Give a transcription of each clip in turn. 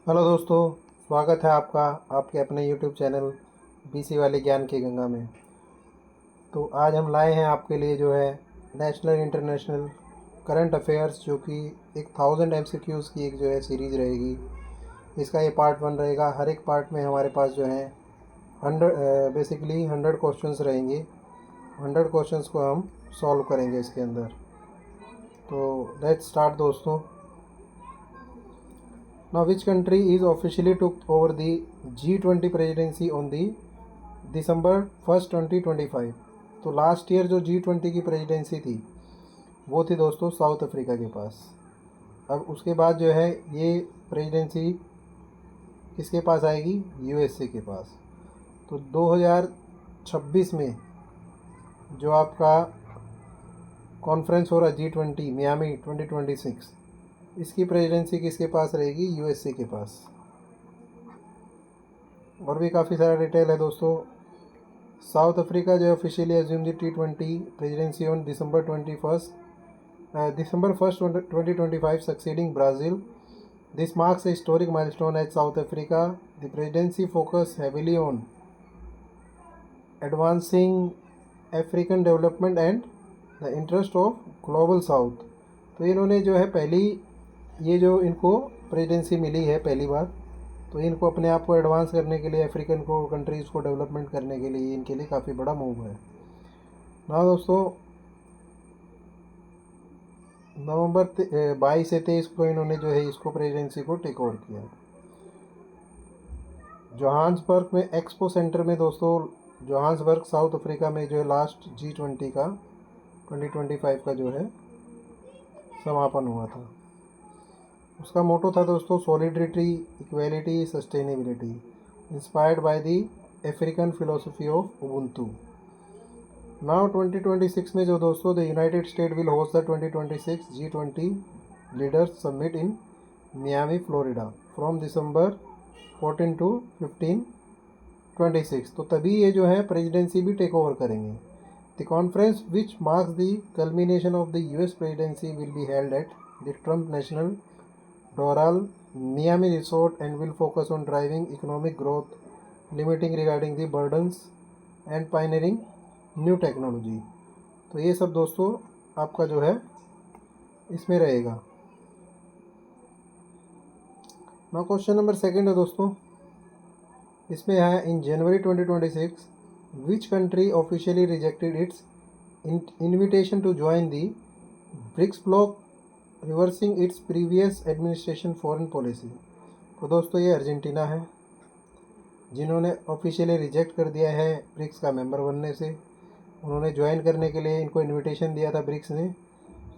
Hello दोस्तों, स्वागत है आपका आपके अपने यूट्यूब चैनल बीसी वाले ज्ञान की गंगा में। तो आज हम लाए हैं आपके लिए जो है नेशनल इंटरनेशनल करंट अफेयर्स, जो कि एक 1000 MCQs की एक जो है सीरीज़ रहेगी। इसका ये पार्ट 1 रहेगा। हर एक पार्ट में हमारे पास जो है 100 क्वेश्चंस रहेंगे। 100 क्वेश्चंस को हम सॉल्व करेंगे इसके अंदर। तो लेट्स स्टार्ट दोस्तों। Now, which country is officially took over the G20 presidency on the December 1, 2025? तो लास्ट ईयर जो G20 की प्रेसिडेंसी थी वो थी दोस्तों साउथ अफ्रीका के पास। अब उसके बाद जो है ये प्रेसिडेंसी किसके पास आएगी? यूएसए के पास। तो 2026 में जो आपका कॉन्फ्रेंस हो रहा है G20 मियामी 2026, इसकी प्रेसिडेंसी किसके पास रहेगी? यूएसए के पास। और भी काफ़ी सारा डिटेल है दोस्तों। साउथ अफ्रीका जो officially assume the T20 presidency on December 1st 2025, succeeding Brazil. This marks a historic milestone at South Africa. The presidency focused heavily on advancing African development and the interest of global South. तो इन्होंने जो है पहली ये जो इनको presidency मिली है पहली बार, तो इनको अपने आप को एडवांस करने के लिए, अफ्रीकन को कंट्रीज़ को डेवलपमेंट करने के लिए इनके लिए काफ़ी बड़ा मूव है ना दोस्तों। नवंबर 22 से 23 को इन्होंने जो है इसको प्रेसिडेंसी को टेक ओवर किया। जोहान्सबर्ग में एक्सपो सेंटर में दोस्तों, जोहान्सबर्ग साउथ अफ्रीका में जो है लास्ट G20 का 2025 का जो है समापन हुआ था। उसका मोटो था दोस्तों solidarity, equality, sustainability, inspired by the African philosophy of Ubuntu. Now 2026 में जो दोस्तों the United state will host the 2026 G20 leaders summit in Miami Florida from December 14 to 15, 26। तो तभी ये जो है प्रेसिडेंसी भी टेक ओवर करेंगे। The conference which marks the culmination of the US presidency will be held at the Trump national Doral Miami Resort and will focus on driving economic growth, limiting regarding the burdens and pioneering new technology। तो ये सब दोस्तों आपका जो है इसमें रहेगा। Now question number 2 है दोस्तों। इसमें है in January 2026 which country officially rejected its invitation to join the BRICS bloc, reversing its previous administration foreign policy. तो दोस्तों ये अर्जेंटीना है जिन्होंने ऑफिशियली रिजेक्ट कर दिया है ब्रिक्स का मेंबर बनने से। उन्होंने ज्वाइन करने के लिए इनको इनविटेशन दिया था ब्रिक्स ने,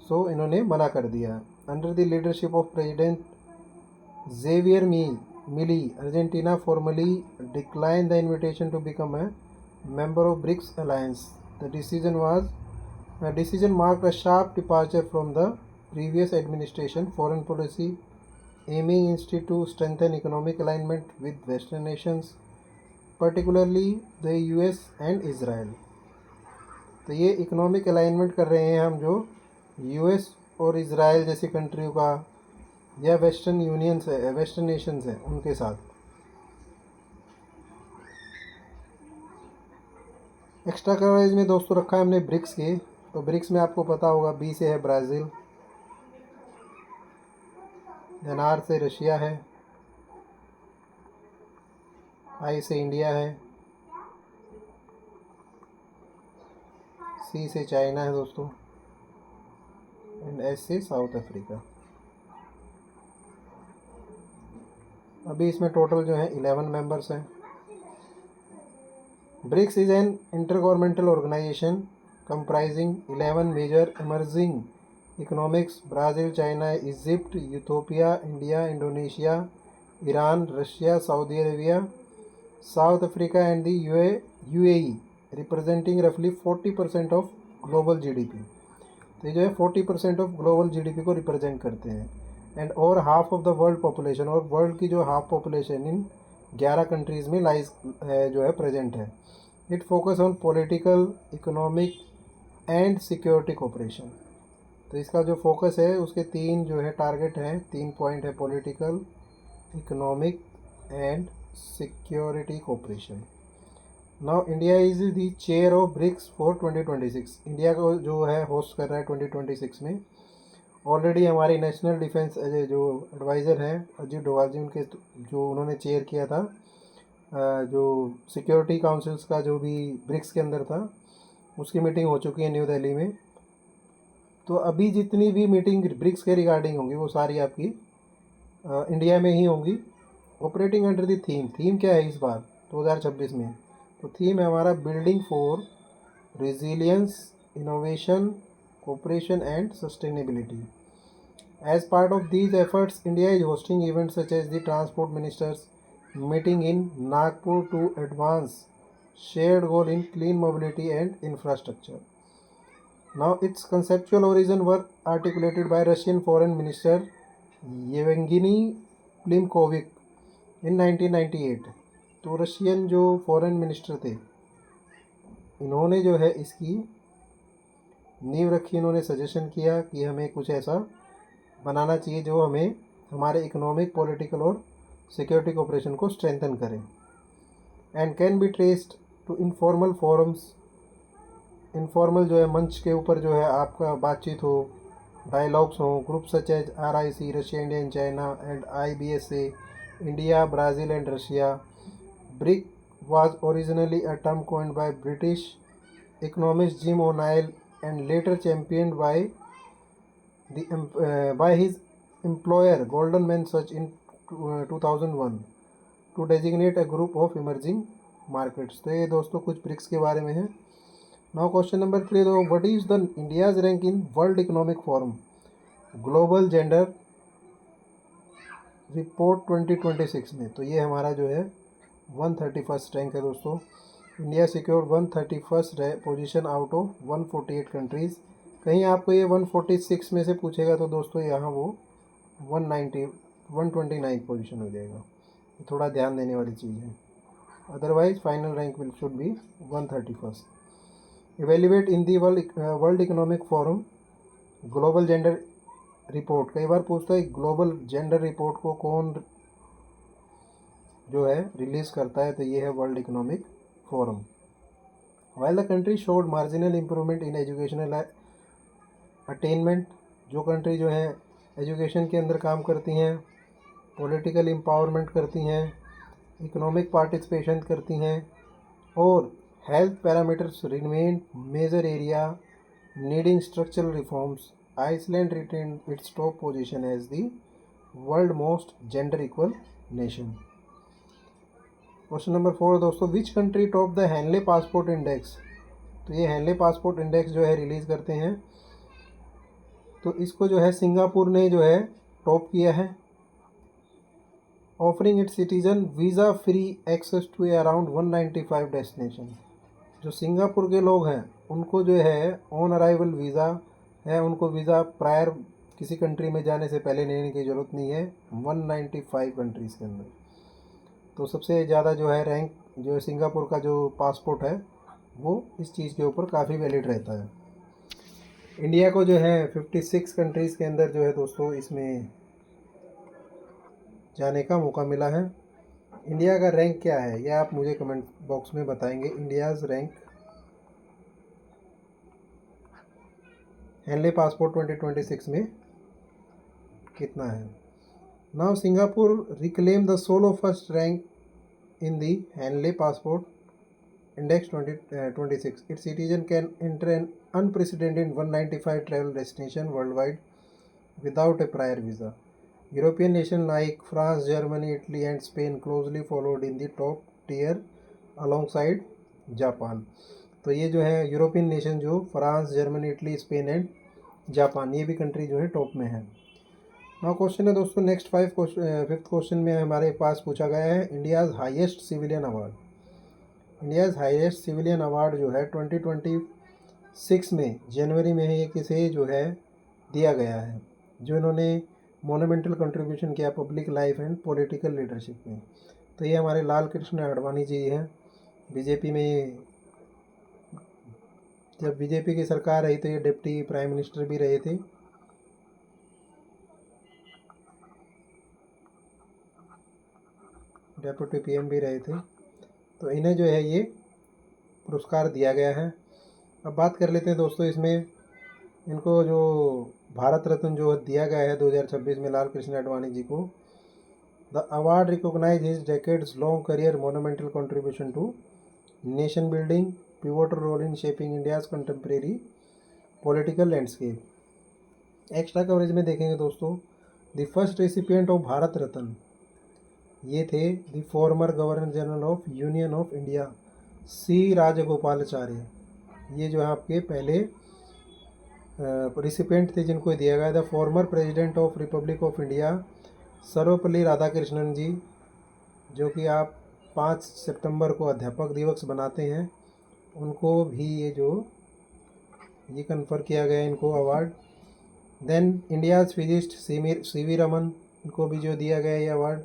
सो इन्होंने मना कर दिया। Under the leadership of president Javier Milei, Argentina formally decline the invitation to become a member of BRICS alliance. The decision marked a sharp departure from the previous administration foreign policy aiming instead to strengthen economic alignment with Western nations, particularly the US and Israel. तो ये economic alignment कर रहे हैं हम जो US और Israel जैसी कंट्रियों का या वेस्टर्न यूनियंस है, वेस्टर्न नेशंस हैं, उनके साथ। एक्स्ट्रा कवरेज में दोस्तों रखा है हमने ब्रिक्स के। तो ब्रिक्स में आपको पता होगा बी से है ब्राज़ील, देन आर से रशिया है, आई से इंडिया है, सी से चाइना है दोस्तों, एंड एस से साउथ अफ्रीका। अभी इसमें टोटल जो है 11 मेंबर्स हैं। BRICS is an intergovernmental organization comprising 11 major emerging economics: Brazil, China, Egypt, Ethiopia, India, Indonesia, Iran, Russia, Saudi Arabia, South Africa and the UAE, representing roughly 40% of global GDP। तो ये जो है 40% of global GDP को represent करते हैं, and over half of the world population, और world की जो हाफ पॉपुलेशन इन 11 कंट्रीज़ में लाइज जो है प्रेजेंट है। It focus on political, economic and security cooperation. तो इसका जो फोकस है उसके 3 जो है टारगेट हैं, 3 पॉइंट है: political, economic and security cooperation. Now India is the chair of BRICS for 2026। India को जो है होस्ट कर रहा है 2026 में। ऑलरेडी हमारे नेशनल डिफेंस जो एडवाइज़र हैं अजीत डोभाल जी, उनके जो उन्होंने चेयर किया था जो सिक्योरिटी काउंसिल्स का जो भी ब्रिक्स के अंदर था, उसकी मीटिंग हो चुकी है न्यू दिल्ली में। तो अभी जितनी भी मीटिंग ब्रिक्स के रिगार्डिंग होंगी वो सारी आपकी इंडिया में ही होंगी, ऑपरेटिंग अंडर द थीम क्या है इस बार 2026 में? तो थीम है हमारा building for resilience, innovation, cooperation and sustainability. As part of these efforts, India is hosting events such as the Transport Ministers meeting in Nagpur to advance shared goal in clean mobility and infrastructure. Now, its conceptual origin were articulated by Russian Foreign Minister Yevgeny Plimkovich in 1998. तो Russian जो foreign minister थे, इन्होंने जो है इसकी नींव रखी। इन्होंने सजेशन किया कि हमें कुछ ऐसा बनाना चाहिए जो हमें हमारे इकोनॉमिक, पॉलिटिकल और सिक्योरिटी कोऑपरेशन को स्ट्रेंथन करे and can be traced to informal forums. Informal जो है मंच के ऊपर जो है आपका बातचीत हो, डायलॉग्स हो, group such as RIC, Russia, India and China and IBSA, India, Brazil and Russia. BRIC was originally a term coined by British economist Jim O'Neill and later championed by his employer Goldman Sachs in 2001 to designate a group of emerging markets। तो ये दोस्तों कुछ BRICS के बारे में है। Now question number 3, तो what is the India's rank in world economic forum global gender report 2026 में? तो ये हमारा जो है 131st रैंक है दोस्तों। India secure 131st position out of 148 countries. कहीं आपको ये 146 में से पूछेगा तो दोस्तों यहाँ वो 129 पोजीशन हो जाएगा। थोड़ा ध्यान देने वाली चीज़ है, otherwise final rank will should be 131st। Evaluate in the world economic forum global gender report. कई बार पूछता है ग्लोबल जेंडर रिपोर्ट को कौन जो है रिलीज़ करता है? तो ये है world economic forum. While the country showed marginal improvement in educational attainment, जो कंट्री जो है एजुकेशन के अंदर काम करती हैं, पॉलिटिकल एम्पावरमेंट करती हैं, इकोनॉमिक पार्टिसिपेशन करती हैं और health parameters remain major area needing structural reforms, Iceland retain its top position as the world most gender equal nation. Question number 4 दोस्तों, which country top the Henley passport index? तो ये Henley passport index जो है release करते हैं, तो इसको जो है सिंगापुर ने जो है टॉप किया है, offering its citizen visa free access to around 195 destination. जो सिंगापुर के लोग हैं उनको जो है ऑन अराइवल वीज़ा है, उनको वीज़ा प्रायर किसी कंट्री में जाने से पहले लेने की ज़रूरत नहीं है 195 कंट्रीज़ के अंदर। तो सबसे ज़्यादा जो है रैंक जो है सिंगापुर का जो पासपोर्ट है वो इस चीज़ के ऊपर काफ़ी वैलिड रहता है। इंडिया को जो है 56 कंट्रीज़ के अंदर जो है दोस्तों इसमें जाने का मौका मिला है। इंडिया का रैंक क्या है यह आप मुझे कमेंट बॉक्स में बताएंगे। इंडियाज़ रैंक हेनले पासपोर्ट 2026 में कितना है? Now Singapore reclaim the solo first rank in the Henley passport index 2026। Its citizen can enter an unprecedented 195 travel destination worldwide without a prior visa. European nations like France, Germany, Italy and Spain closely followed in the top tier alongside Japan. तो ये जो है European nation जो France, Germany, Italy, Spain and Japan, ये भी country जो है top में है। नाउ क्वेश्चन है दोस्तों नेक्स्ट 5th क्वेश्चन में हमारे पास पूछा गया है India's highest civilian award. India's highest civilian award जो है 2026 में जनवरी में ये किसे जो है दिया गया है, जो इन्होंने मोनूमेंटल कंट्रीब्यूशन किया public life and political leadership में। तो ये हमारे लाल कृष्ण आडवाणी जी हैं। बीजेपी में जब बीजेपी की सरकार रही तो ये डिप्टी प्राइम मिनिस्टर भी रहे थे। डेप्यूटी पीएम भी रहे थे। तो इन्हें जो है ये पुरस्कार दिया गया है। अब बात कर लेते हैं दोस्तों इसमें इनको जो भारत रत्न जो दिया गया है 2026 में लाल कृष्ण आडवाणी जी को। The award recognise his decades long career monumental contribution to nation building, pivotal role in shaping India's contemporary political landscape. Extra coverage में देखेंगे दोस्तों, the first recipient of Bharat Ratna ये थे the former governor general of union of India C Rajagopalachari. ये जो है आपके पहले रिसिपेंट थे जिनको दिया गया था। Former president of republic of India Sarvepalli Radhakrishnan ji, जो कि आप 5 सितंबर को अध्यापक दिवस बनाते हैं, उनको भी ये कन्फर किया गया इनको award. Then India's physicist C V Raman, इनको भी जो दिया गया ये award,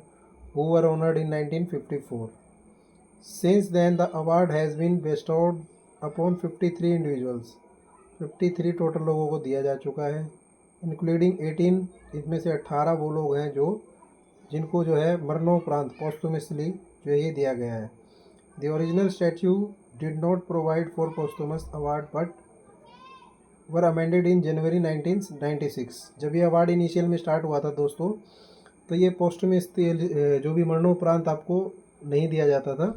who were honoured in 1954। Since then the award has been bestowed upon 53 individuals. 53 total लोगों को दिया जा चुका है, इंक्लूडिंग 18, इसमें से 18 वो लोग हैं जिनको जो है मरणोपरांत पोस्टुमसली जो ये दिया गया है। The original statute did not provide for posthumous award but were amended in January 1996। जब ये अवार्ड इनिशियल में स्टार्ट हुआ था दोस्तों, तो ये पोस्टुमस जो भी मरणोपरांत आपको नहीं दिया जाता था,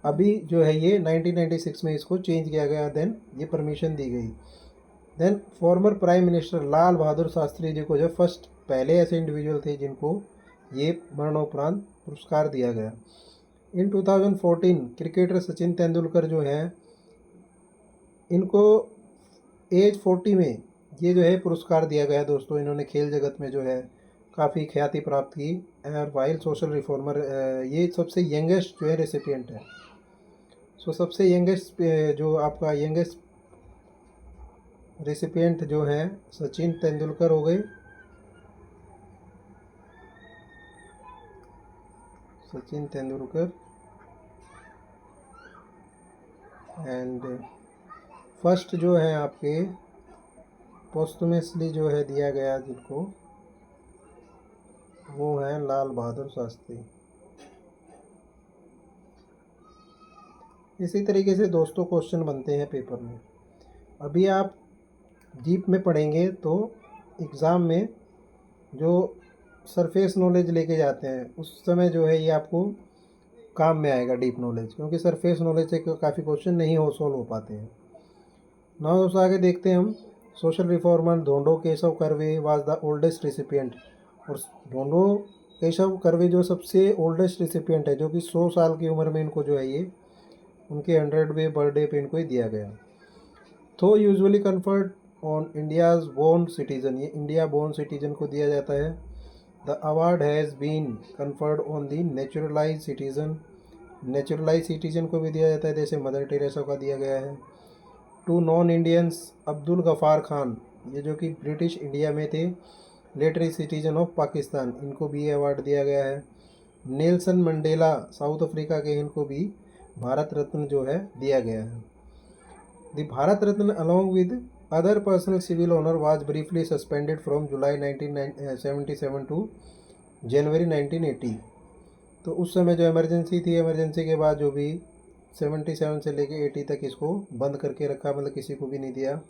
अभी जो है ये 1996 में इसको चेंज किया गया, देन ये परमिशन दी गई। Then former prime minister Lal Bahadur Shastri ji को जो फर्स्ट पहले ऐसे इंडिविजुअल थे जिनको ये मरणोपरांत पुरस्कार दिया गया। इन 2014 क्रिकेटर सचिन तेंदुलकर जो है, इनको एज 40 में ये जो है पुरस्कार दिया गया दोस्तों। इन्होंने खेल जगत में जो है काफ़ी ख्याति प्राप्त की, और वाइल्ड सोशल रिफॉर्मर ये सबसे यंगेस्ट जो है रेसिपिएंट है। सो सबसे यंगेस्ट जो आपका यंगेस्ट रेसिपिएंट जो है सचिन तेंदुलकर हो गए। सचिन तेंदुलकर एंड फर्स्ट जो है आपके पोस्टुमसली जो है दिया गया जिनको, वो है लाल बहादुर शास्त्री। इसी तरीके से दोस्तों क्वेश्चन बनते हैं पेपर में। अभी आप डीप में पढ़ेंगे तो एग्ज़ाम में जो सरफेस नॉलेज लेके जाते हैं उस समय जो है ये आपको काम में आएगा डीप नॉलेज, क्योंकि सरफेस नॉलेज से काफ़ी क्वेश्चन नहीं सॉल्व हो पाते हैं। ना दोस्तों आगे देखते हैं हम। Social reformer Dhondo Keshav Karve was the oldest recipient. और धोंडो केशव कर्वे जो सबसे ओल्डेस्ट रिसिपिएंट है, जो कि 100 साल की उम्र में इनको जो है ये उनके 100वें बर्थडे पे इनको ही दिया गया। तो usually conferred on India's born citizen, ये इंडिया बोर्न सिटीजन को दिया जाता है। The award has been conferred on the naturalize citizen, naturalize citizen को भी दिया जाता है, जैसे मदर टेरेसा का दिया गया है। To non Indians Abdul Gaffar Khan, ये जो कि ब्रिटिश इंडिया में थे, लेटरी सिटीजन ऑफ पाकिस्तान, इनको भी ये अवार्ड दिया गया है। नेल्सन मंडेला साउथ अफ्रीका के, इनको भी भारत रत्न जो है दिया गया है। The Bharat Ratna along with other personal civil honour was briefly suspended from July 1977 to January 1980। तो उस समय जो इमरजेंसी थी, इमरजेंसी के बाद जो भी 77 से लेके 80 तक इसको बंद करके रखा, मतलब किसी को भी नहीं दिया।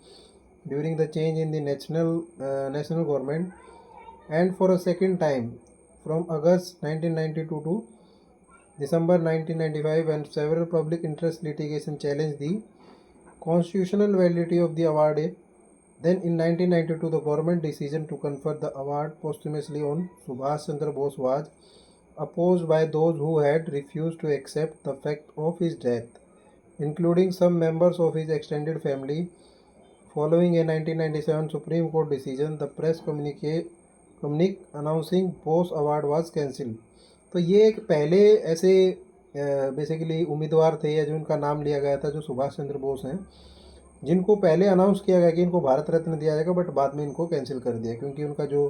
During the change in the national government and for a second time from August 1992 to December 1995 when several public interest litigation challenged the constitutional validity of the award. Then in 1992 the government decision to confer the award posthumously on Subhash Chandra Bose was opposed by those who had refused to accept the fact of his death, including some members of his extended family. Following a 1997 Supreme Court decision, the press communique announcing Bose award was cancelled. तो ये एक पहले ऐसे basically उम्मीदवार थे या जो उनका नाम लिया गया था, जो सुभाष चंद्र बोस हैं, जिनको पहले अनाउंस किया गया कि इनको भारत रत्न दिया जाएगा, बट बाद में इनको कैंसिल कर दिया क्योंकि उनका जो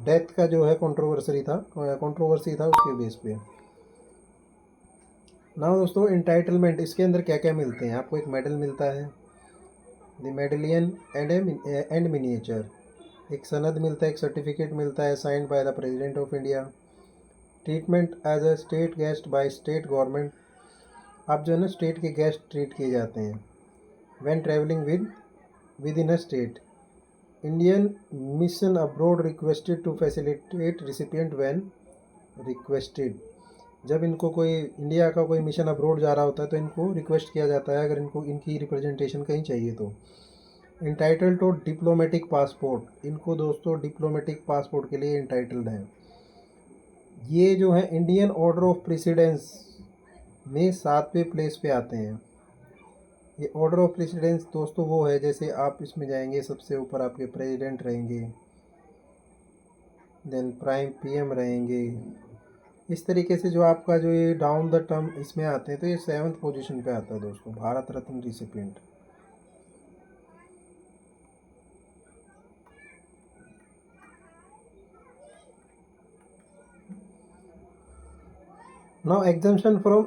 डेथ का जो है कंट्रोवर्सी था उसके बेस पे। ना दोस्तों इंटाइटलमेंट, इसके अंदर क्या क्या मिलते हैं आपको? एक मेडल मिलता है, द मेडलियन एंड मिनिएचर, एक सनद मिलता है, एक सर्टिफिकेट मिलता है signed by the president of India. Treatment as a state guest by state government. आप जो है ना स्टेट के गेस्ट ट्रीट किए जाते हैं when travelling within a state. Indian mission abroad requested to facilitate recipient when requested. जब इनको कोई इंडिया का कोई मिशन अब्रॉड जा रहा होता है तो इनको रिक्वेस्ट किया जाता है अगर इनको इनकी रिप्रेजेंटेशन कहीं चाहिए तो। इंटाइटल टू डिप्लोमेटिक पासपोर्ट, इनको दोस्तों डिप्लोमेटिक पासपोर्ट के लिए इंटाइटल्ड हैं। ये जो है इंडियन ऑर्डर ऑफ प्रेसिडेंस में 7वें प्लेस पे आते हैं। ये ऑर्डर ऑफ प्रेसिडेंस दोस्तों वो है, जैसे आप इसमें जाएंगे सबसे ऊपर आपके प्रेसिडेंट रहेंगे, देन प्राइम पीएम रहेंगे, इस तरीके से जो आपका जो ये डाउन द टर्म इसमें आते हैं तो ये 7th पोजीशन पे आता है दोस्तों, Bharat Ratna recipient. Now exemption from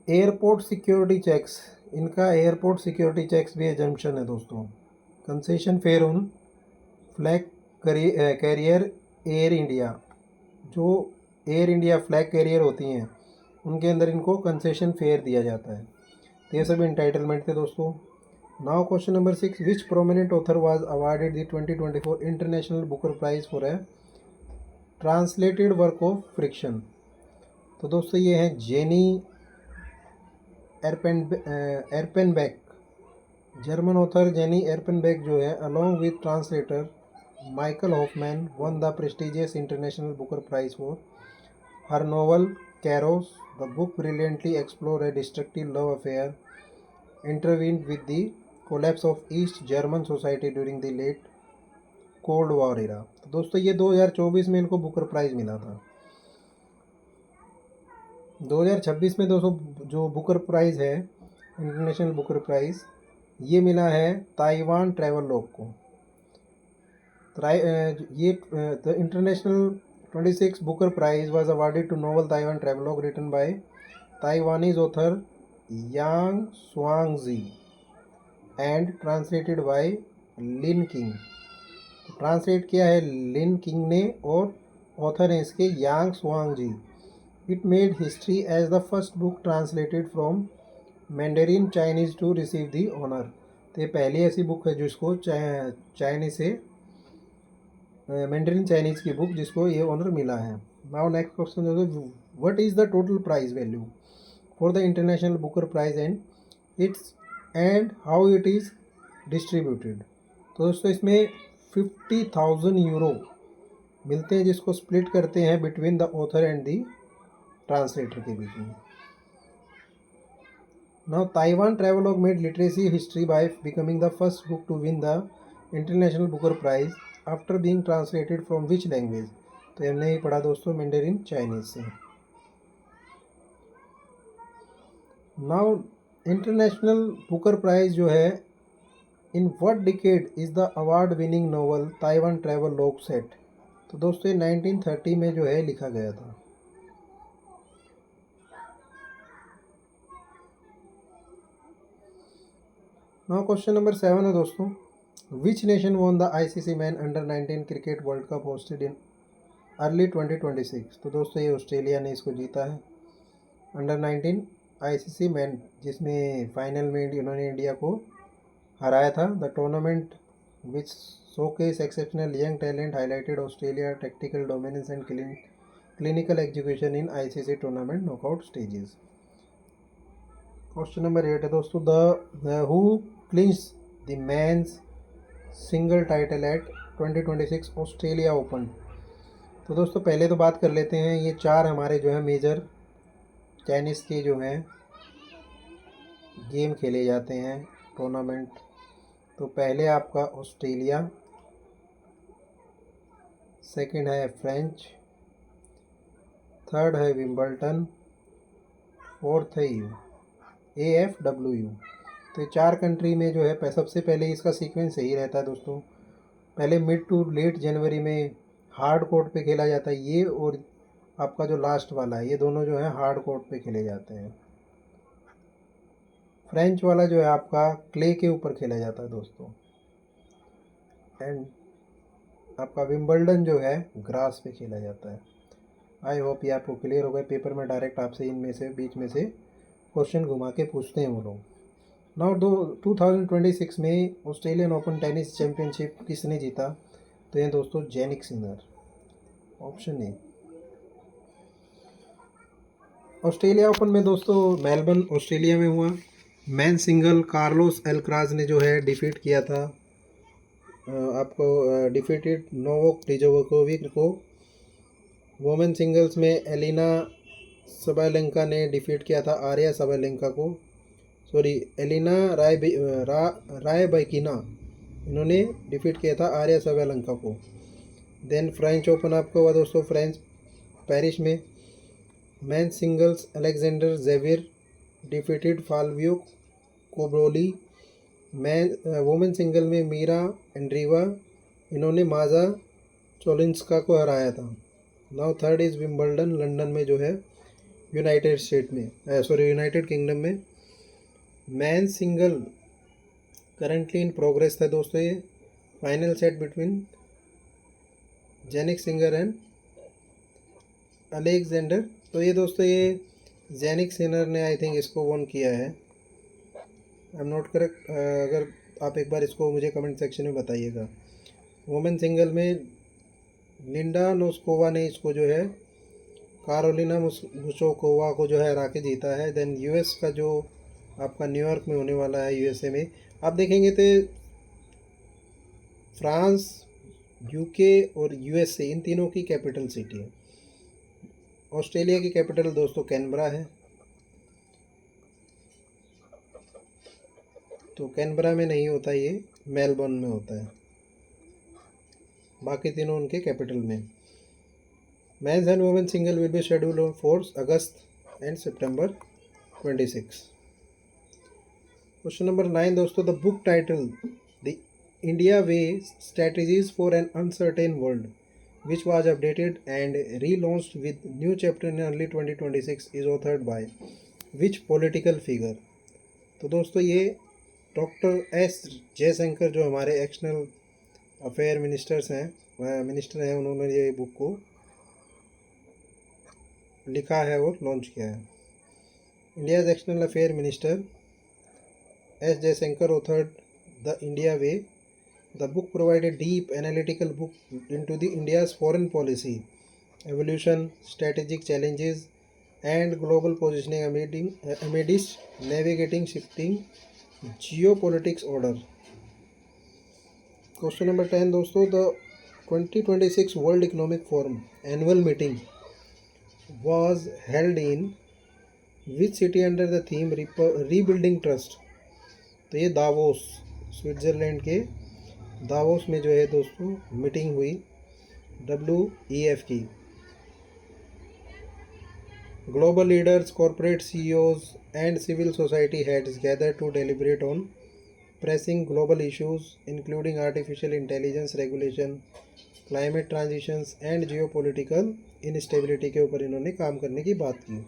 airport security checks, इनका एयरपोर्ट सिक्योरिटी चेक्स भी एग्जम्पशन है दोस्तों। Concession fare on flag carrier Air India, जो एयर इंडिया फ्लैग कैरियर होती हैं उनके अंदर इनको कंसेशन फेयर दिया जाता है। तो ये सभी इंटाइटलमेंट थे दोस्तों। Now question number 6, which prominent author was awarded the 2024 International Booker Prize for a translated work of fiction. तो दोस्तों ये हैं Jenny Erpenbeck, German author Jenny Erpenbeck जो है along with translator Michael Hofmann won the prestigious International Booker Prize for her novel Kairos. The book brilliantly explore a destructive love affair intervened with the collapse of East German society during the late cold war era। तो दोस्तों ये 2024 में इनको Booker price मिला था। 2026 में दोस्तों जो बुकर प्राइज़ है, इंटरनेशनल बुकर प्राइज़, ये मिला है ताइवान ट्रैवलॉग को। ये the international 26 Booker prize was awarded to novel Taiwan travelogue written by Taiwanese author Yang Shuangzi and translated by Lin King. Translate किया है लिन किंग ने और ऑथर हैं इसके Yang Shuangzi. It made history as the first book translated from Mandarin Chinese to receive the honour. तो ये पहली ऐसी बुक है जिसको चाइनीज से मैंडेरिन चाइनीज़ की बुक जिसको ये ऑनर मिला है। नाउ नेक्स्ट क्वेश्चन है, what is the total price value for the International Booker Prize and how it is distributed. तो दोस्तों इसमें 50,000 यूरो मिलते हैं जिसको स्प्लिट करते हैं between the author and the translator के बीच में। Now Taiwan travelogue made literacy history by becoming the first book to win the International Booker Prize after being translated from which language. तो हमने ही पढ़ा दोस्तों मैंडेरिन चाइनीज से। Now International Booker Prize जो है, in what decade is the award winning novel Taiwan travelogue set. तो दोस्तों ये 1930 में जो है लिखा गया था। नाउ क्वेश्चन नंबर 7 है दोस्तों, which nation won the ICC man under 19 cricket world cup hosted in early 2026। तो दोस्तों ये ऑस्ट्रेलिया ने इसको जीता है। अंडर 19 ICC मैन, जिसमें फाइनल में इन्होंने इंडिया को हराया था। The tournament which showcase exceptional young talent highlighted Australia tactical dominance and clinical execution in ICC tournament knockout stages. Question number 8 है दोस्तों, the who clinch the men's single title at 2026 Australia Open. तो दोस्तों पहले तो बात कर लेते हैं, ये 4 हमारे जो है मेजर टेनिस के जो हैं गेम खेले जाते हैं टूर्नामेंट। तो पहले आपका ऑस्ट्रेलिया, सेकंड है फ्रेंच, थर्ड है विंबलटन, फोर्थ है AFWU। तो ये 4 कंट्री में जो है सबसे पहले इसका सीक्वेंस यही रहता है दोस्तों। पहले मिड टू लेट जनवरी में हार्ड कोर्ट पे खेला जाता है ये, और आपका जो लास्ट वाला है ये दोनों जो है हार्ड कोर्ट पे खेले जाते हैं। फ्रेंच वाला जो है आपका क्ले के ऊपर खेला जाता है दोस्तों, एंड आपका विंबलडन जो है ग्रास पे खेला जाता है। आई होप ये आपको क्लियर हो गए। पेपर में डायरेक्ट आपसे इनमें से बीच में से क्वेश्चन घुमा के पूछते हैं वो लोग। नाउ 2026 में ऑस्ट्रेलियन ओपन टेनिस चैम्पियनशिप किसने जीता? तो ये दोस्तों Jannik Sinner, option A. Australia open में दोस्तों मेलबर्न ऑस्ट्रेलिया में हुआ। मैन सिंगल कार्लोस एल्क्राज ने जो है डिफीट किया था आपको डिफीटेड नोवाक डिजोकोविक को। वुमेन सिंगल्स में एलिना सबालेंका ने डिफीट किया था आर्या सबालेंका को, सॉरी एलिना रायबैकिना, इन्होंने डिफीट किया था आर्या सबालेंका को। देन फ्रेंच ओपन आपको हुआ दोस्तों फ्रेंच पेरिस में। Man singles Alexander Zverev defeated Flavio Cobolli. Women single में मीरा एंड्रीवा, इन्होंने माजा चोलिंस्का को हराया था। Now third is Wimbledon London में जो है यूनाइटेड स्टेट में, यूनाइटेड किंगडम में। Man single currently in progress था दोस्तों। ये final set between Jannik Sinner and Alexander. तो ये दोस्तों ये जेनिक सिनर ने आई थिंक इसको वन किया है, आई एम नॉट करेक्ट। अगर आप एक बार इसको मुझे कमेंट सेक्शन में बताइएगा। वुमेन सिंगल में लिंडा नोस्कोवा ने इसको जो है कारोलिना मुशोकोवा को जो है हरा के जीता है। देन यूएस का जो आपका न्यूयॉर्क में होने वाला है, यूएसए में आप देखेंगे तो फ्रांस, यूके और यूएसए इन तीनों की कैपिटल सिटी है। ऑस्ट्रेलिया की कैपिटल दोस्तों कैनबरा है, तो कैनबरा में नहीं होता, ये मेलबर्न में होता है, बाकी तीनों उनके कैपिटल में। Men's and women single will be scheduled on 4 August and सितंबर 26। क्वेश्चन नंबर 9 दोस्तों, the book title The India Way strategies for an uncertain world which was updated and relaunched with new chapter in early 2026 is authored by which political figure? तो दोस्तों ये doctor S Jaishankar जो हमारे external affair minister हैं, उन्होंने ये book को लिखा है और लॉन्च किया है। India's external affair minister S Jaishankar authored the India way. The book provided deep analytical book into the India's foreign policy, evolution, strategic challenges, and global positioning amidst navigating shifting geopolitics order. Question number 10 दोस्तों, the 2026 World Economic Forum annual meeting was held in which city under the theme rebuilding trust? तो ये Davos, Switzerland के Davos में जो है दोस्तों meeting हुई WEF की। Global leaders, corporate CEOs and civil society heads gather to deliberate on pressing global issues including artificial intelligence regulation, climate transitions and geopolitical instability के ऊपर इन्होंने काम करने की बात की।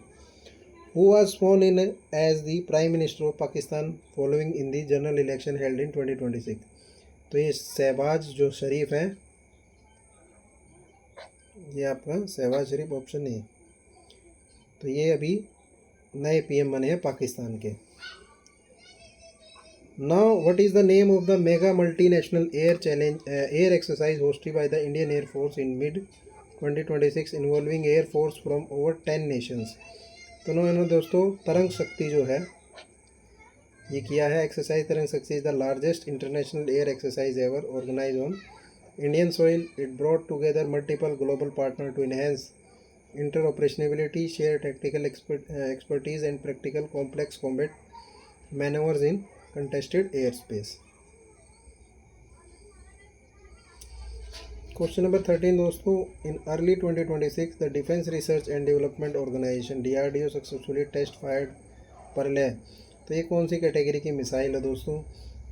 Who was sworn in as the prime minister of Pakistan following in the general election held in 2026? तो ये शहबाज जो शरीफ है, ये आपका शहबाज शरीफ ऑप्शन ए। तो ये अभी नए PM बने हैं पाकिस्तान के। Now what is the name of the mega multinational air exercise hosted by the Indian air force in mid 2026 involving air force from over 10 Nations? तो इन्होंने दोस्तों तरंग शक्ति जो है ये किया है। Exercise Tarang Shakti is the largest international air exercise ever organise on Indian soil. It brought together multiple global partner to enhance interoperability, share tactical expertise and practical complex combat maneuvers in contested airspace. Question number 13 दोस्तों, in early 2026 the Defense Research and Development Organization DRDO successfully test fired परलय। तो ये कौन सी category की missile है दोस्तों?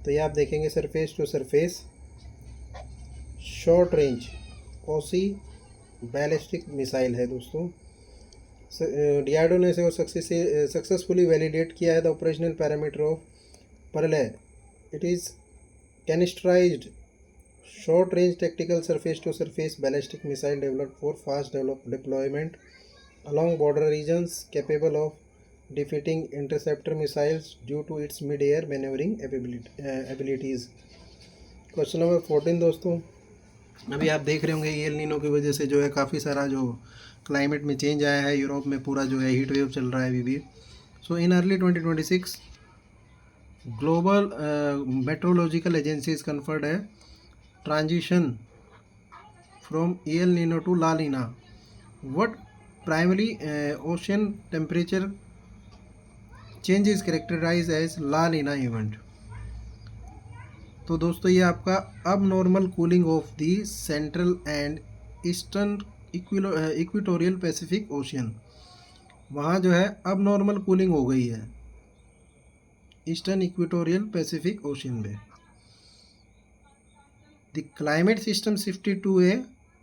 तो ये आप देखेंगे surface to surface short range quasi ballistic missile है दोस्तों। DRDO ने इसे सक्सेसफुली वैलिडेट किया है। The operational parameter of Pralay, it is canisterized short range tactical surface to surface ballistic missile developed for fast deployment along border regions, capable of defeating interceptor missiles due to its mid-air maneuvering abilities. Question number 14 दोस्तों, अभी आप देख रहे होंगे El Nino की वजह से जो है काफ़ी सारा जो क्लाइमेट में चेंज आया है, यूरोप में पूरा जो है हीट वेव चल रहा है अभी भी. So in early 2026 global meteorological agencies confirmed है transition from El Nino to La Nina. What primarily ocean temperature change is characterized as La Nina event. तो दोस्तों ये आपका अब normal cooling of the central and eastern equatorial Pacific Ocean, वहाँ जो है अब नॉर्मल कूलिंग हो गई है ईस्टर्न इक्वेटोरियल पैसिफिक ओशियन में. The climate system shifted to a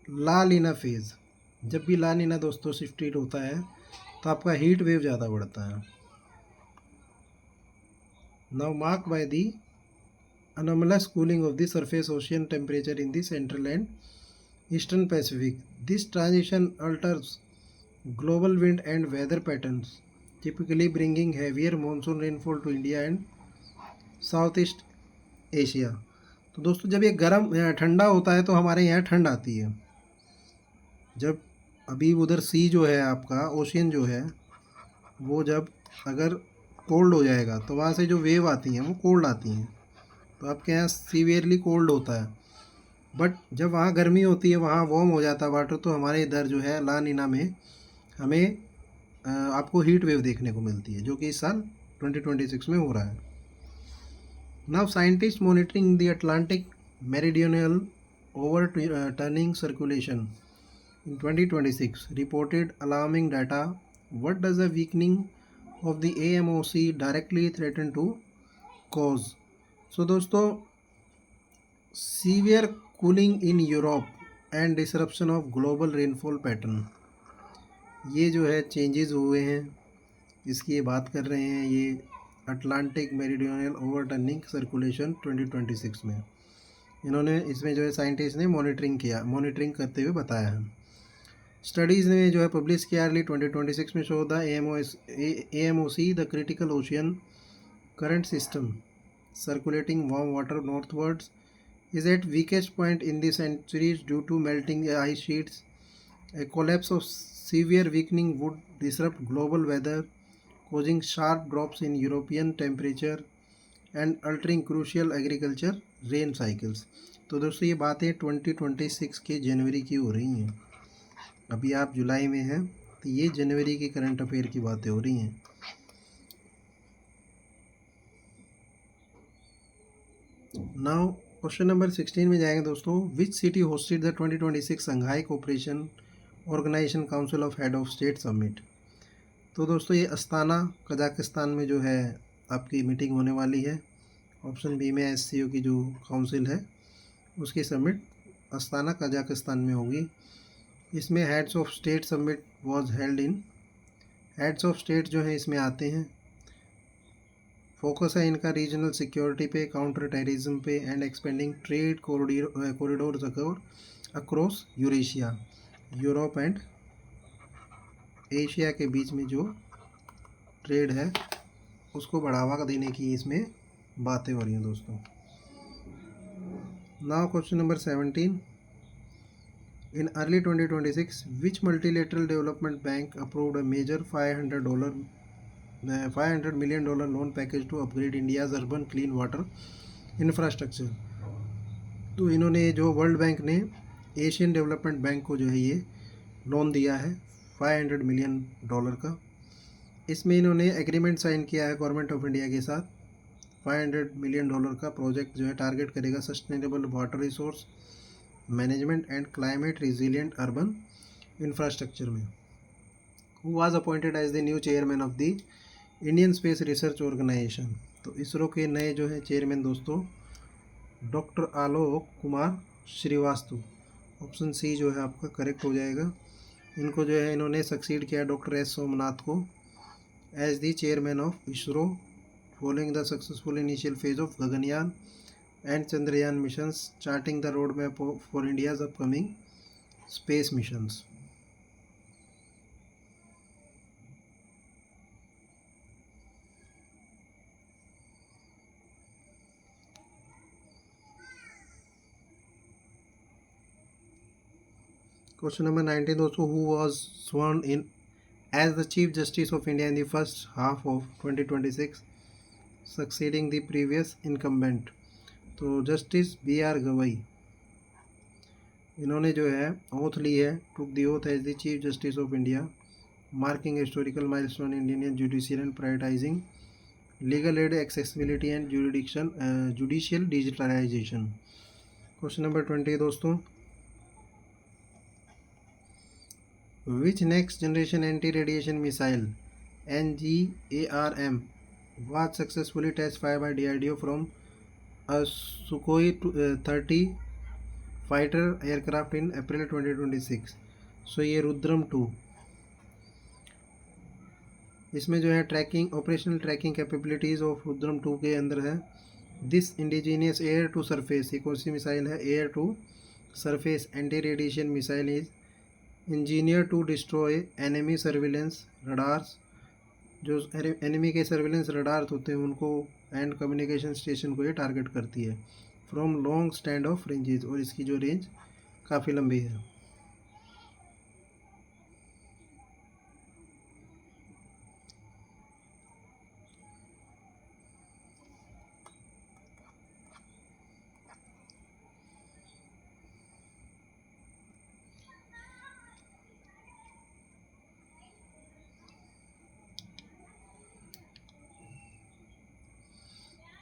La Nina phase. जब भी ला लीना दोस्तों शिफ्टेड होता है तो आपका हीट वेव ज़्यादा बढ़ता है. Now mark by the anomalous cooling of the surface ocean temperature in the central and eastern Pacific. This transition alters global wind and weather patterns, typically bringing heavier monsoon rainfall to India and Southeast Asia. तो दोस्तों जब ये गर्म ठंडा होता है तो हमारे यहाँ ठंड आती है. जब अभी उधर सी जो है आपका ओशियन जो है वो जब अगर कोल्ड हो जाएगा तो वहाँ से जो वेव आती हैं वो कोल्ड आती हैं, तो आपके यहाँ सीवियरली कोल्ड होता है. बट जब वहाँ गर्मी होती है वहाँ वार्म हो जाता है वाटर, तो हमारे इधर जो है ला नीना में हमें आपको हीट वेव देखने को मिलती है, जो कि इस साल 2026 में हो रहा है. Now scientist monitoring the Atlantic meridional over turning circulation in 2026 reported alarming data. What does the weakening of the AMOC directly threaten to cause? सो दोस्तों severe cooling in Europe and disruption of global rainfall pattern, ये जो है changes हुए हैं इसकी ये बात कर रहे हैं ये अटलांटिक मेरिडियनल ओवरटर्निंग सर्कुलेशन 2026 में. इन्होंने इसमें जो है साइंटिस्ट ने मॉनिटरिंग करते हुए बताया है. स्टडीज़ ने जो है पब्लिश किया अर्ली 2026 में show the AMOC the critical ocean current system circulating warm water northwards is at weakest point in the centuries due to melting ice sheets. A collapse of severe weakening would disrupt global weather, causing sharp drops in European temperature and altering crucial agriculture rain cycles. तो दोस्तों ये बातें 2026 के जनवरी की हो रही हैं. अभी आप जुलाई में हैं तो ये जनवरी के करंट अफेयर की बातें हो रही हैं. नाउ क्वेश्चन नंबर 16 में जाएंगे दोस्तों. Which city hosted the 2026 Shanghai Cooperation Organisation council of head of state summit. तो दोस्तों ये अस्ताना कजाकिस्तान में जो है आपकी मीटिंग होने वाली है. ऑप्शन बी में SCO की जो काउंसिल है उसकी समिट अस्ताना कजाकिस्तान में होगी. इसमें heads of state summit was held in. Heads of state जो है इसमें आते हैं. फोकस है इनका रीजनल सिक्योरिटी पे, काउंटर टेररिज्म पे and expanding trade corridors across Eurasia, Europe and Asia के बीच में जो ट्रेड है उसको बढ़ावा देने की इसमें बातें हो रही हैं दोस्तों. Now question number 17. In early 2026 which multilateral development bank approved a major $500 million loan package to upgrade India's urban clean water infrastructure. तो इन्होंने जो वर्ल्ड बैंक ने एशियन डेवलपमेंट बैंक को जो है ये लोन दिया है $500 million का. इसमें इन्होंने एग्रीमेंट साइन किया है गवर्नमेंट ऑफ इंडिया के साथ. $500 million का प्रोजेक्ट जो है टारगेट करेगा sustainable water resource management and climate resilient urban infrastructure में. Who was appointed as the new chairman of the Indian space research Organisation. तो इसरो के नए जो है चेयरमैन दोस्तों doctor Alok Kumar Srivastava. Option C जो है आपका करेक्ट हो जाएगा. इनको जो है इन्होंने सक्सीड किया डॉक्टर S सोमनाथ को as the chairman of ISRO following the successful initial phase of Gaganyaan and Chandrayaan missions, charting the roadmap for India's upcoming space missions. Question number 19 also, who was sworn in as the Chief Justice of India in the first half of 2026, succeeding the previous incumbent? तो justice B R Gavai, इन्होंने जो है oath ली है, took the oath as the chief justice of India, marking historical milestone in Indian judicial and prioritising legal aid accessibility and judicial digitalisation. Question number 20 दोस्तों, which next generation anti-radiation missile NGARM was successfully test fired by DRDO from a Sukhoi 30 fighter aircraft in April 2026. सो ये रुद्रम 2, इसमें जो है tracking, operational tracking capabilities of Rudram 2 के अंदर है. This indigenous air to surface, ये कौन सी मिसाइल है? Air to surface anti radiation missile is engineer to destroy enemy surveillance radars, जो एनिमी के सर्विलेंस रडार्स होते हैं उनको एंड कम्युनिकेशन स्टेशन को ये टारगेट करती है from long stand of ranges, और इसकी जो रेंज काफ़ी लंबी है.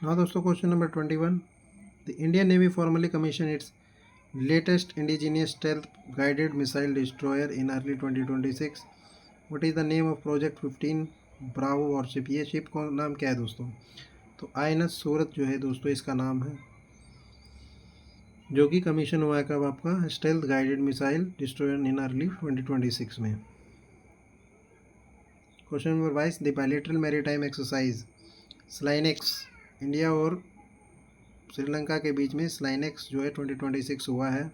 Now दोस्तों, question number 21, the Indian navy formally commission it's latest indigenous stealth guided missile destroyer in early 2026. What is the name of project 15 Bravo worship? ये ship का नाम क्या है दोस्तों? तो आईएनएस सूरत जो है दोस्तों इसका नाम है, जो कि कमीशन हुआ है कब? आपका स्टेल्थ गाइडेड मिसाइल डिस्ट्रॉयर इन अर्ली 2026 में. Question number 22, the bilateral maritime exercise SLINEX, India और श्रीलंका के बीच में स्लाइनेक्स जो है 2026 हुआ है,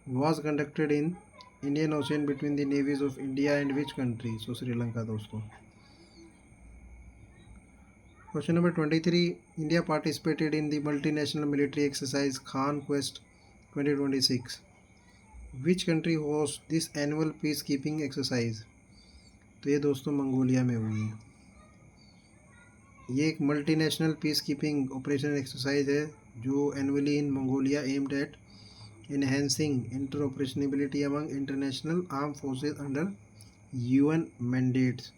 was conducted in Indian Ocean between the navies of India and which country? So Sri Lanka दोस्तों. Question number 23, India participated in the multinational military exercise Khaan Quest 2026. Which country host this annual peace keeping exercise? तो ये दोस्तों Mongolia में हुई है. ये एक multinational peace keeping operation exercise है जो annually in Mongolia aimed at enhancing interoperability among international arm forces under UN mandates.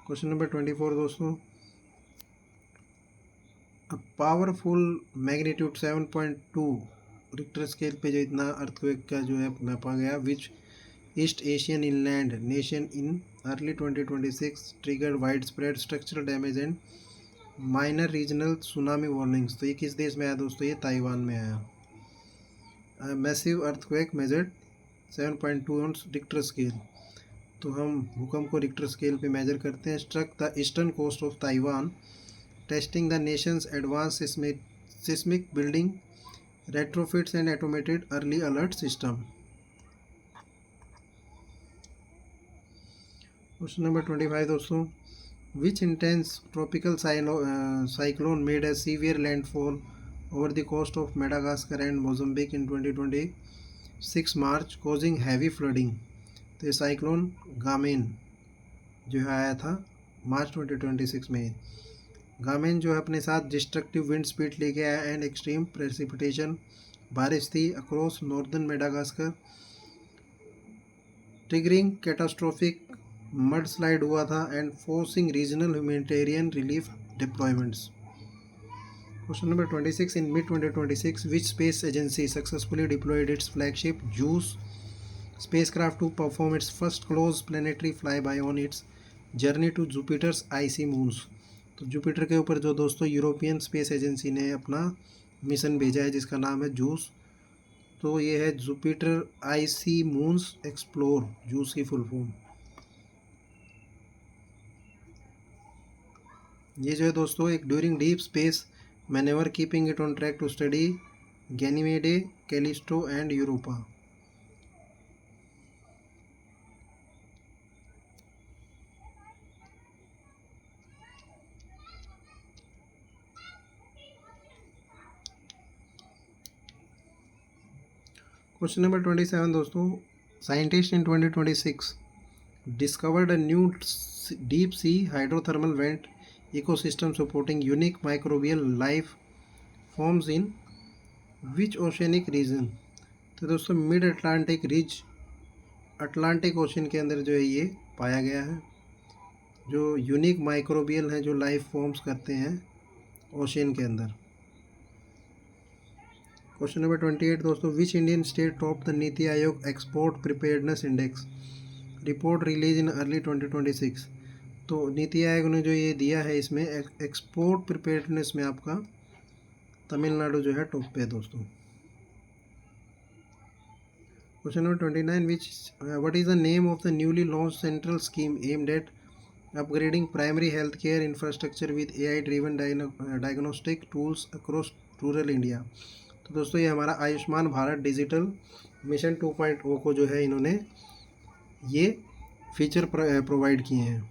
Question number 24 दोस्तों, पावरफुल मैग्नीट्यूड 7.2 रिक्टर स्केल पे जो इतना अर्थक्वेक का जो है नापा गया, which East Asian inland nation in early 2026 triggered wide spread structural damage and minor regional tsunami warnings? तो ये किस देश में आया दोस्तों? ये ताइवान में आया. Massive earthquake measured 7.2 on Richter scale, तो हम भूकंप को रिक्टर स्केल पे मेजर करते हैं. Struck the eastern coast of Taiwan, testing the nation's advance seismic building retrofits and automated early alert system. Question number 25 दोस्तों, which intense tropical cyclone made a severe landfall over the coast of Madagascar and Mozambique in 2026 March, causing heavy flooding? तो ये cyclone गामेन जो है आया था मार्च 2026 में. गामेन जो है अपने साथ डिस्ट्रक्टिव विंड स्पीड लेके आया एंड एक्सट्रीम प्रेसिपिटेशन, बारिश थी across northern Madagascar, triggering catastrophic mud slide हुआ था and forcing regional humanitarian relief deployments. Question number 26, in mid 2026 which space agency successfully deployed its flagship JUICE spacecraft to perform its first close planetary flyby on its journey to Jupiter's icy moons? तो Jupiter के ऊपर जो दोस्तों European space agency ने अपना mission भेजा है जिसका नाम है जूस, तो ये है Jupiter icy moons explorer, JUICE की फुल फॉर्म. ये जो है दोस्तों एक during deep space manoeuvre keeping it on track to study Ganymede, Callisto and Europa. Question number 27 दोस्तों, scientist in 2026 discovered a new deep sea hydrothermal vent ecosystem supporting unique microbial life forms in which oceanic region। तो दोस्तों mid Atlantic ridge, Atlantic ocean के अंदर जो है ये पाया गया है, जो यूनिक माइक्रोबियल हैं जो लाइफ फॉर्म्स करते हैं ओशन के अंदर। क्वेश्चन नंबर 28 दोस्तों, which Indian state top the NITI Aayog export preparedness index report release in early 2026। तो नीति आयोग ने जो ये दिया है इसमें एक्सपोर्ट प्रिपेयर्डनेस में आपका तमिलनाडु जो है टॉप पे है दोस्तों। Question number 29, which what is the name of the newly launch central scheme aimed at upgrading primary health care infrastructure with AI driven diagnostic tools across rural India. तो दोस्तों ये हमारा आयुष्मान भारत डिजिटल मिशन 2.0 को जो है इन्होंने ये फीचर प्रोवाइड किए हैं।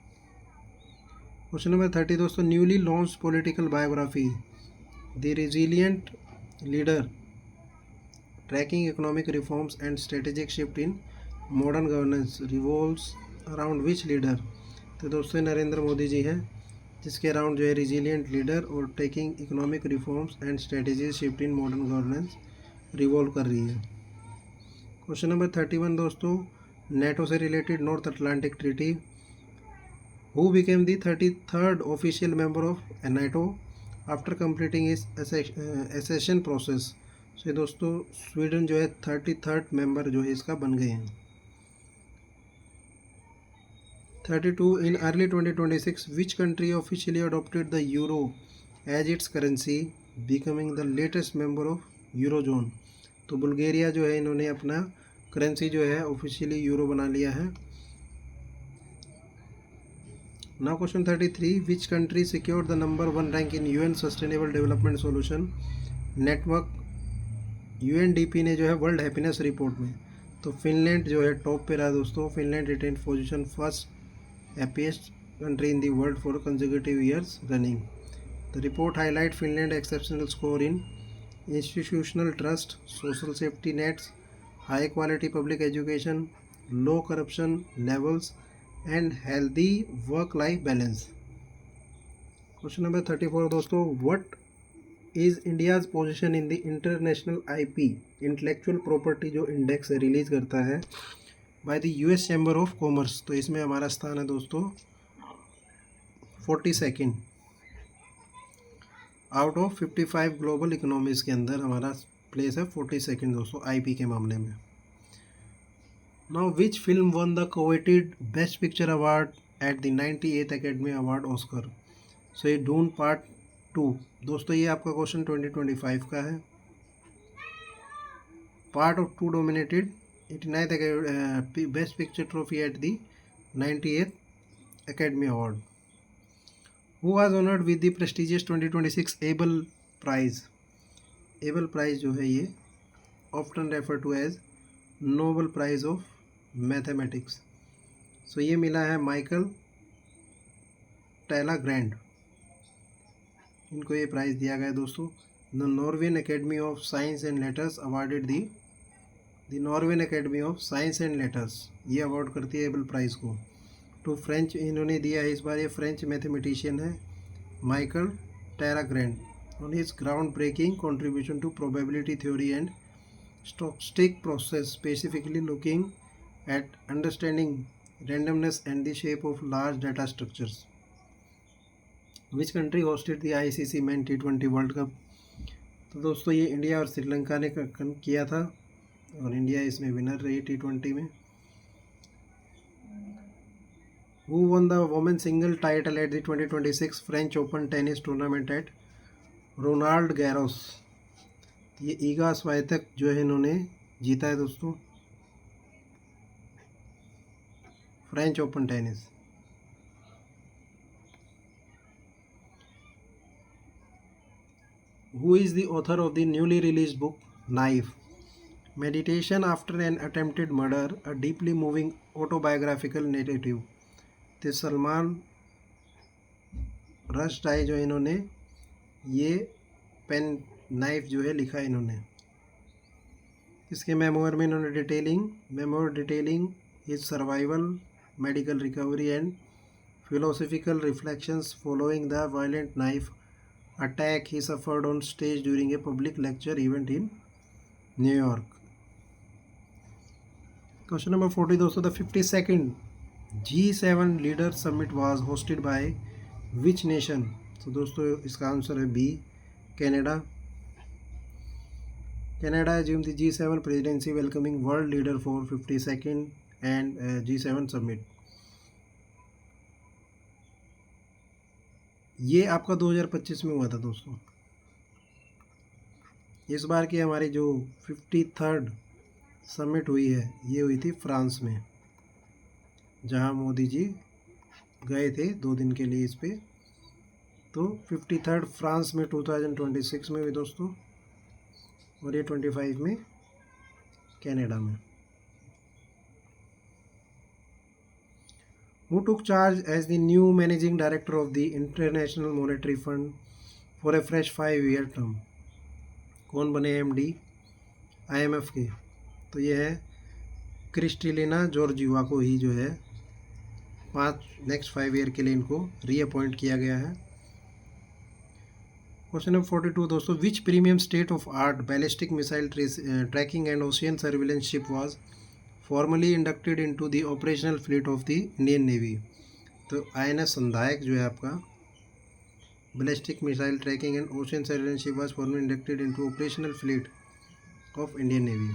क्वेश्चन नंबर 30 दोस्तों, newly launch political biography the resilient leader tracking economic reforms and strategic shift in modern governance revolves around which leader. तो दोस्तों नरेंद्र मोदी जी हैं, जिसके अराउंड जो है रिजिलिएंट लीडर और taking economic reforms and strategy shift in modern governance revolve कर रही है। क्वेश्चन नंबर 31 दोस्तों, नेटो से related north Atlantic treaty who became the 33rd official member of NATO after completing इस एसेशन प्रोसेस। से दोस्तों Sweden जो है 33rd मेंबर जो है इसका बन गए हैं। 32, in early 2026 which country officially adopted the euro as its currency becoming the latest member of eurozone। तो बुल्गारिया जो है इन्होंने अपना करेंसी जो है ऑफिशियली यूरो बना लिया है। Now question 33, which country secured the number 1 rank in UN sustainable development solution network UNDP ने जो है वर्ल्ड हैप्पीनेस रिपोर्ट में। तो फिनलैंड जो है टॉप पे रहा दोस्तों। Finland retain position first happiest country in the world for consecutive years running। The report highlight Finland's exceptional score in institutional trust, social safety nets, high quality public education, low corruption levels and healthy work life balance। Question number 34 दोस्तों, what is India's position in the international IP intellectual property जो index release करता है by the US chamber of commerce. तो इसमें हमारा स्थान है दोस्तों 42nd out of 55 global economies के अंदर हमारा प्लेस है 42nd दोस्तों IP के मामले में। Now which film won the coveted best picture award at the 98th academy award Oscar. So ये डून पार्ट 2 दोस्तों ये आपका क्वेश्चन 2025 का है। Part of 2 dominated 89th best picture trophy eight the 98th Academy Award। Who was honored with the prestigious 2026 Abel Prize। Abel Prize जो है ये often referred to as Nobel Prize of Mathematics। So ये मिला है Michael टेला grand, इनको ये price दिया गया दोस्तों। The Norwegian academy of science and letters awarded the Norwegian academy of science and letters ये अवार्ड करती है एबल प्राइज़ को। टू फ्रेंच इन्होंने दिया है इस बार, ये फ्रेंच मैथमेटिशियन है Michel Talagrand on his ground breaking contribution to probability theory and stochastic process specifically looking at understanding randomness and the shape of large data structures। Which country hosted the ICC Men T20 world cup. तो दोस्तों ये India और श्रीलंका ने किया था और India इसमें winner रही T20 में। Who won the women's single title at the 2026 French Open tennis tournament at Roland Garros. ये ईगा स्वायतक जो है इन्होंने जीता है दोस्तों French Open tennis. Who is the author of the newly released book Knife? Meditation After an Attempted Murder, a deeply moving autobiographical narrative. तो सलमान रश्दी जो इन्होंने ये पेन नाइफ जो है लिखा इन्होंने, इसके मेमोर में इन्होंने detailing his survival, medical recovery and philosophical reflections following the violent knife attack he suffered on stage during a public lecture event in New York. Question number 40 दोस्तों, the 52nd G7 Leader Summit was hosted by which nation? तो दोस्तों इसका answer है B, Canada. Canada assumed the G7 presidency, welcoming world leader for 52nd and G7 summit. ये आपका 2025 में हुआ था दोस्तों. इस बार की हमारी जो 53rd समिट हुई है ये हुई थी फ्रांस में, जहां मोदी जी गए थे 2 दिन के लिए इस पे. तो 53rd फ्रांस में 2026 में हुई दोस्तों, और ये 25 में कनाडा में. Who took charge as the new managing director of the International Monetary Fund for a fresh 5-year term? कौन बने MD IMF के? तो ये है क्रिस्टलिना जॉर्जिवा को ही जो है नेक्स्ट 5 ईयर के लिए इनको रीअपॉइंट किया गया है. क्वेश्चन नंबर 42 दोस्तों, which premium state of art ballistic missile tracking and ocean surveillance ship was formally inducted into the operational fleet of the Indian Navy? तो INS संधायक जो है आपका ballistic missile tracking and ocean surveillance ship was formally inducted into operational fleet of Indian Navy.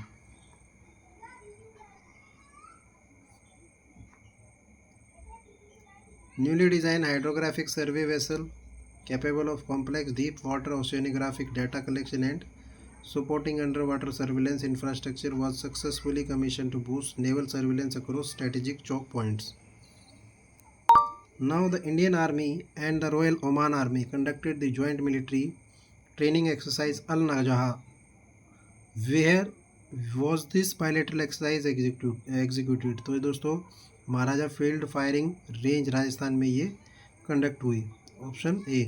Newly designed hydrographic survey vessel capable of complex deep water oceanographic data collection and supporting underwater surveillance infrastructure was successfully commissioned to boost naval surveillance across strategic choke points. Now the Indian Army and the Royal Oman Army conducted the joint military training exercise Al Najaha. Where was this bilateral exercise executed? तो दोस्तों महाराजा field firing range Rajasthan में ये conduct हुई. Option A.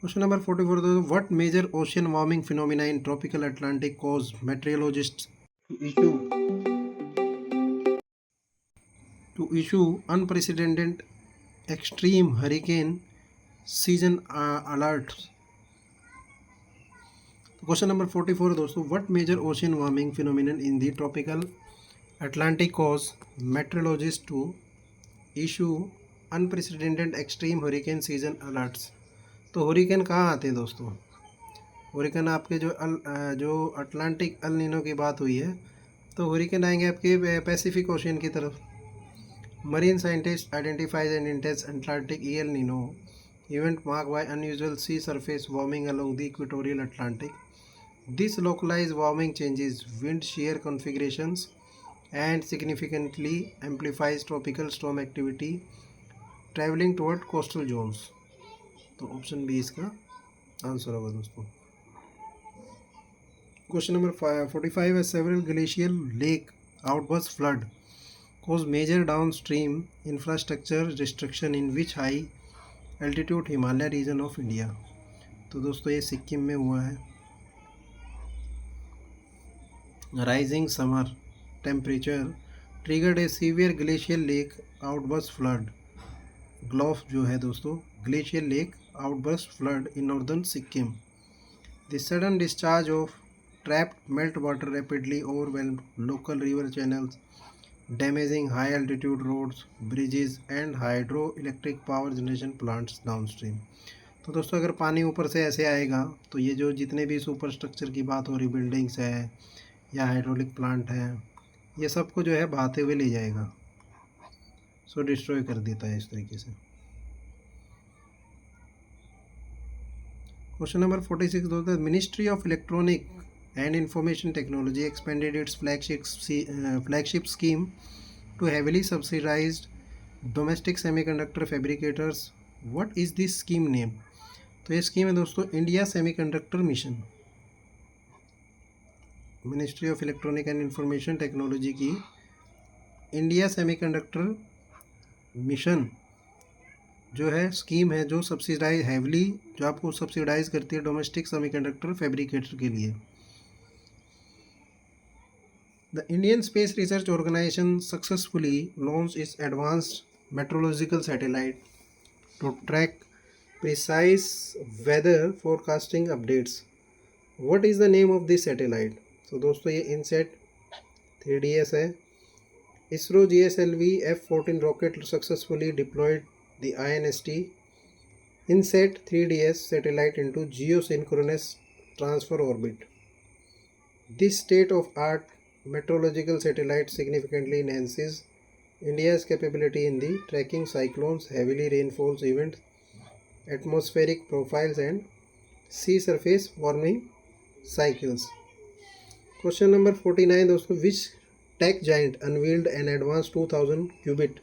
Question number 44 दोस्तों, what major ocean warming phenomena in tropical Atlantic cause meteorologists to issue unprecedented extreme hurricane season alert? Question number 44 दोस्तों, what major ocean warming phenomenon in the tropical Atlantic cause meteorologist to issue unprecedented extreme hurricane season alerts? तो hurricane कहाँ आते हैं दोस्तों? Hurricane आपके जो Atlantic El Nino की बात हुई है, तो हरिकेन आएंगे आपके पैसिफिक ओशियन की तरफ. Marine scientist identifies and intense Atlantic El Nino event marked by unusual sea surface warming along the equatorial Atlantic. This localized warming changes wind shear configurations and significantly amplifies tropical storm activity traveling toward coastal zones. तो option B इसका answer होगा दोस्तों. Question number 45 है, several glacial lake outburst flood cause major downstream infrastructure destruction in which high altitude Himalaya region of India? तो दोस्तों ये सिक्किम में हुआ है. Rising summer temperature triggered a severe glacial lake outburst flood. GLOF जो है दोस्तों glacial lake outburst flood in northern Sikkim. The sudden discharge of trapped melt water rapidly overwhelmed local river channels, damaging high altitude roads, bridges and hydroelectric power generation plants downstream. तो दोस्तों अगर पानी ऊपर से ऐसे आएगा तो ये जो जितने भी सुपर स्ट्रक्चर की बात हो रही, बिल्डिंग्स है या हाइड्रोलिक प्लांट है, ये सबको जो है बहाते हुए ले जाएगा, सो डिस्ट्रॉय कर देता है इस तरीके से. क्वेश्चन नंबर 46 दोस्तों, ministry of electronic and Information Technology expanded its flagship scheme to heavily subsidized domestic semiconductor fabricators what is this scheme name? तो ये स्कीम है दोस्तों India semiconductor mission. Ministry of electronic and information technology की India semiconductor mission जो है scheme है, जो subsidise heavily, जो आपको सब्सिडाइज करती है डोमेस्टिक सेमीकंडक्टर फैब्रिकेटर के लिए। The Indian space research organisation successfully launch its advanced metrological satellite to track precise weather forecasting updates. What is the name of this satellite? तो दोस्तों ये इनसेट 3DS है। ISRO GSLV F-14 rocket successfully deployed the INST INSAT 3DS satellite into geosynchronous transfer orbit. This state-of-art meteorological satellite significantly enhances India's capability in the tracking cyclones, heavily rainfall events, atmospheric profiles, and sea surface warming cycles. Question number 49 दोस्तों, which tech giant unveiled an advanced 2000 qubit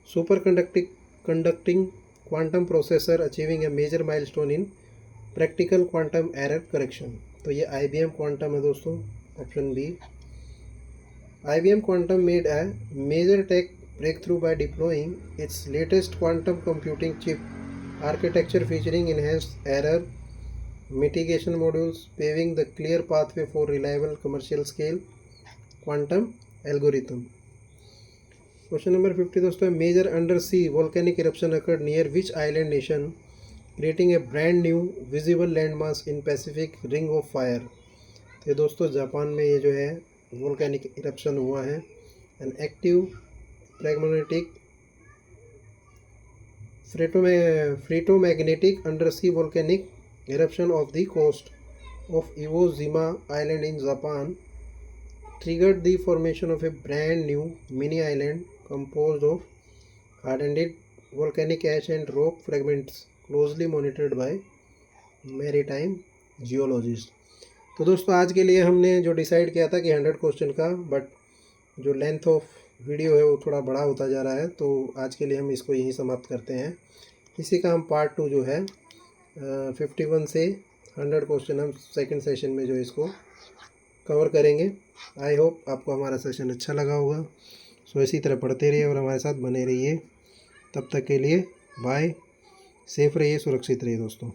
superconducting quantum processor achieving a major milestone in practical quantum error correction? तो ये IBM quantum है दोस्तों, option B. IBM Quantum made a major tech breakthrough by deploying its latest quantum computing chip architecture featuring enhanced error mitigation modules, paving the clear pathway for reliable commercial scale quantum algorithm. Question number 50 दोस्तों, major undersea volcanic eruption occurred near which island nation, creating a brand new visible landmass in Pacific Ring of Fire? तो दोस्तों Japan में ये जो है volcanic eruption हुआ है। An active pragmatic phreatomagmatic undersea volcanic eruption of the coast of Iwo Jima Island in Japan triggered the formation of a brand new mini island composed of hardened volcanic ash and rock fragments closely monitored by maritime geologists. तो दोस्तों आज के लिए हमने जो decide किया था कि 100 क्वेश्चन का, बट जो लेंथ ऑफ वीडियो है वो थोड़ा बड़ा होता जा रहा है, तो आज के लिए हम इसको यहीं समाप्त करते हैं। इसी का हम पार्ट 2 जो है 51 से 100 क्वेश्चन हम सेकंड सेशन में जो इसको कवर करेंगे। आई होप आपको हमारा सेशन अच्छा लगा होगा। सो इसी तरह पढ़ते रहिए और हमारे साथ बने रहिए। तब तक के लिए बाय, सेफ रहिए, सुरक्षित रहिए दोस्तों।